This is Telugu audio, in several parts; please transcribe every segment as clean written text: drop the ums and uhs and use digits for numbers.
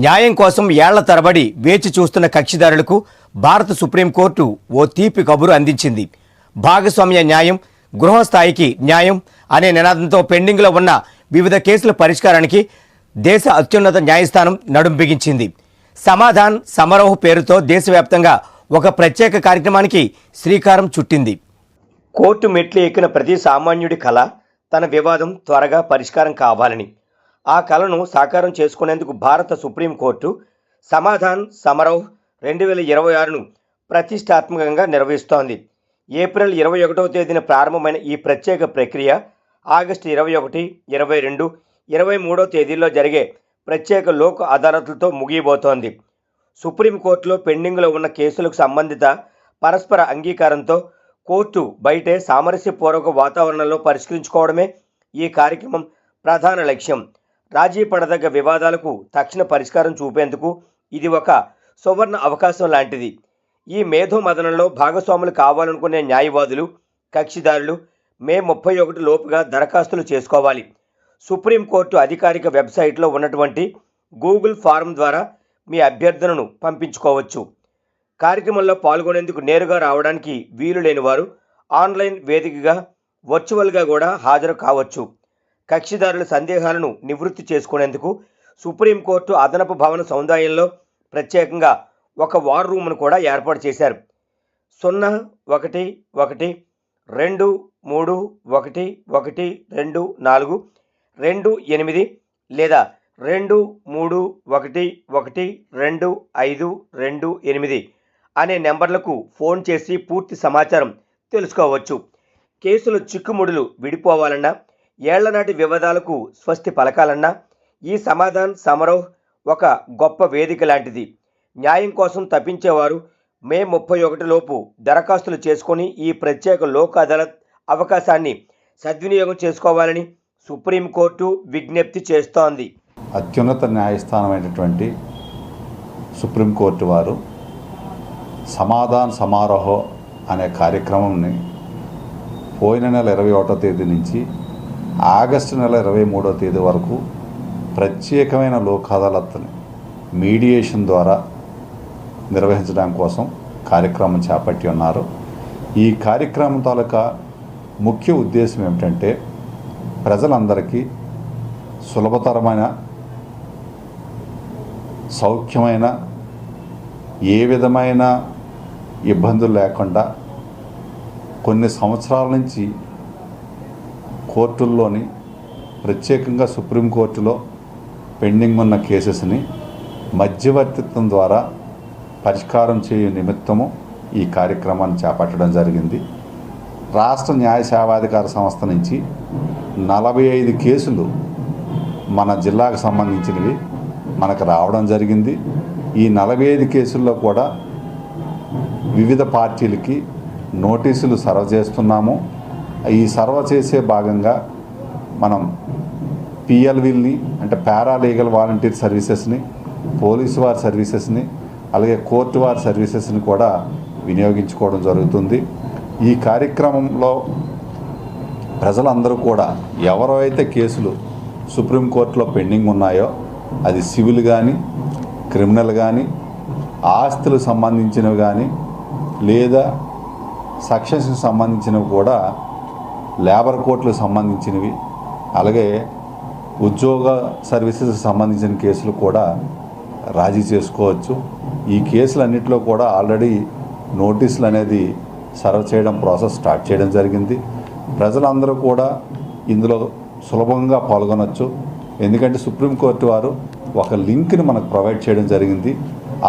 న్యాయం కోసం ఏళ్ల తరబడి వేచి చూస్తున్న కక్షిదారులకు భారత సుప్రీంకోర్టు ఓ తీపి కబురు అందించింది. భాగస్వామ్య న్యాయం, గృహస్థాయికి న్యాయం అనే నినాదంతో పెండింగ్లో ఉన్న వివిధ కేసుల పరిష్కారానికి దేశ అత్యున్నత న్యాయస్థానం నడుం బిగించింది. సమాధాన్ సమారోహ్ పేరుతో దేశవ్యాప్తంగా ఒక ప్రత్యేక కార్యక్రమానికి శ్రీకారం చుట్టింది. కోర్టు మెట్లు ఎక్కిన ప్రతి సామాన్యుడి కళ తన వివాదం త్వరగా పరిష్కారం కావాలని. ఆ కళను సాకారం చేసుకునేందుకు భారత సుప్రీంకోర్టు సమాధాన్ సమారోహ్ 2026ను ప్రతిష్టాత్మకంగా నిర్వహిస్తోంది. ఏప్రిల్ 21వ తేదీన ప్రారంభమైన ఈ ప్రత్యేక ప్రక్రియ ఆగస్టు 21, 22, 23వ తేదీల్లో జరిగే ప్రత్యేక లోక్ అదాలత్లతో ముగియబోతోంది. సుప్రీంకోర్టులో పెండింగ్లో ఉన్న కేసులకు సంబంధిత పరస్పర అంగీకారంతో కోర్టు బయటే సామరస్యపూర్వక వాతావరణంలో పరిష్కరించుకోవడమే ఈ కార్యక్రమం ప్రధాన లక్ష్యం. రాజీ పడదగ్గ వివాదాలకు తక్షణ పరిష్కారం చూపేందుకు ఇది ఒక సువర్ణ అవకాశం లాంటిది. ఈ మేధోమథనంలో భాగస్వాములు కావాలనుకునే న్యాయవాదులు, కక్షిదారులు మే 31 లోపుగా దరఖాస్తులు చేసుకోవాలి. సుప్రీంకోర్టు అధికారిక వెబ్సైట్లో ఉన్నటువంటి గూగుల్ ఫారం ద్వారా మీ అభ్యర్థనను పంపించుకోవచ్చు. కార్యక్రమంలో పాల్గొనేందుకు నేరుగా రావడానికి వీలు లేని వారు ఆన్లైన్ వేదికగా వర్చువల్గా కూడా హాజరు కావచ్చు. కక్షిదారుల సందేహాలను నివృత్తి చేసుకునేందుకు సుప్రీంకోర్టు అదనపు భవన సముదాయంలో ప్రత్యేకంగా ఒక వార్ రూమ్ను కూడా ఏర్పాటు చేశారు. 011312112428 లేదా 23112528 అనే నెంబర్లకు ఫోన్ చేసి పూర్తి సమాచారం తెలుసుకోవచ్చు. కేసుల చిక్కుముడులు విడిపోవాలన్నా, ఏళ్లనాటి వివాదాలకు స్వస్తి పలకాలన్నా ఈ సమాధాన్ సమారోహ్ ఒక గొప్ప వేదిక లాంటిది. న్యాయం కోసం తప్పించేవారు మే 31 లోపు దరఖాస్తులు చేసుకొని ఈ ప్రత్యేక లోక్ అదాలత్ అవకాశాన్ని సద్వినియోగం చేసుకోవాలని సుప్రీంకోర్టు విజ్ఞప్తి చేస్తోంది. అత్యున్నత న్యాయస్థానమైనటువంటి సుప్రీంకోర్టు వారు సమాధాన్ సమారోహ్ అనే కార్యక్రమంని పోయిన నెల 21వ తేదీ నుంచి ఆగస్టు నెల 23వ తేదీ వరకు ప్రత్యేకమైన లోక్ అదాలత్ని మీడియేషన్ ద్వారా నిర్వహించడం కోసం కార్యక్రమం చేపట్టి ఉన్నారు. ఈ కార్యక్రమం తాలూకా ముఖ్య ఉద్దేశం ఏమిటంటే ప్రజలందరికీ సులభతరమైన, సౌఖ్యమైన, ఏ విధమైన ఇబ్బందులు లేకుండా కొన్ని సంవత్సరాల నుంచి కోర్టుల్లోని ప్రత్యేకంగా సుప్రీంకోర్టులో పెండింగ్ ఉన్న కేసెస్ని మధ్యవర్తిత్వం ద్వారా పరిష్కారం చేయు నిమిత్తము ఈ కార్యక్రమాన్ని చేపట్టడం జరిగింది. రాష్ట్ర న్యాయ సేవాధికార సంస్థ నుంచి 45 కేసులు మన జిల్లాకు సంబంధించినవి మనకు రావడం జరిగింది. ఈ 45 కేసుల్లో కూడా వివిధ పార్టీలకి నోటీసులు సర్వ్ చేస్తున్నాము. ఈ సర్వ్ చేసే భాగంగా మనం పిఎల్విల్ని అంటే పారాలీగల్ వాలంటీర్ సర్వీసెస్ని, పోలీసు వారి సర్వీసెస్ని, అలాగే కోర్టు వారి సర్వీసెస్ని కూడా వినియోగించుకోవడం జరుగుతుంది. ఈ కార్యక్రమంలో ప్రజలందరూ కూడా ఎవరైతే కేసులు సుప్రీంకోర్టులో పెండింగ్ ఉన్నాయో, అది సివిల్ కానీ, క్రిమినల్ కానీ, ఆస్తులకు సంబంధించినవి కానీ, లేదా సక్షన్స్కి సంబంధించినవి కూడా, లేబర్ కోర్టులకు సంబంధించినవి, అలాగే ఉద్యోగ సర్వీసెస్కి సంబంధించిన కేసులు కూడా రాజీ చేసుకోవచ్చు. ఈ కేసులన్నింటిలో కూడా ఆల్రెడీ నోటీసులు అనేది సర్వ్ చేయడం ప్రాసెస్ స్టార్ట్ చేయడం జరిగింది. ప్రజలందరూ కూడా ఇందులో సులభంగా పాల్గొనవచ్చు. ఎందుకంటే సుప్రీంకోర్టు వారు ఒక లింక్ని మనకు ప్రొవైడ్ చేయడం జరిగింది.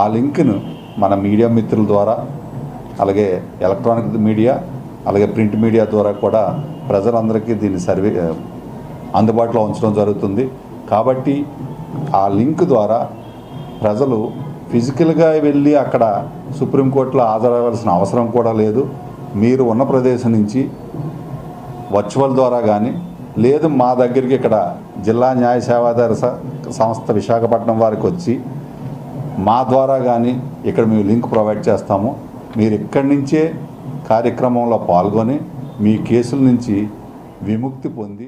ఆ లింక్ను మన మీడియా మిత్రుల ద్వారా, అలాగే ఎలక్ట్రానిక్ మీడియా, అలాగే ప్రింట్ మీడియా ద్వారా కూడా ప్రజలందరికీ దీన్ని అందుబాటులో ఉంచడం జరుగుతుంది. కాబట్టి ఆ లింక్ ద్వారా ప్రజలు ఫిజికల్గా వెళ్ళి అక్కడ సుప్రీంకోర్టులో హాజరవ్వాల్సిన అవసరం కూడా లేదు. మీరు ఉన్న ప్రదేశం నుంచి వర్చువల్ ద్వారా కానీ, లేదు మా దగ్గరికి ఇక్కడ జిల్లా న్యాయ సేవాధార సంస్థ విశాఖపట్నం వారికి వచ్చి మా ద్వారా కానీ ఇక్కడ మేము లింక్ ప్రొవైడ్ చేస్తాము. మీరు ఇక్కడి నుంచే కార్యక్రమంలో పాల్గొని మీ కేసుల నుంచి విముక్తి పొంది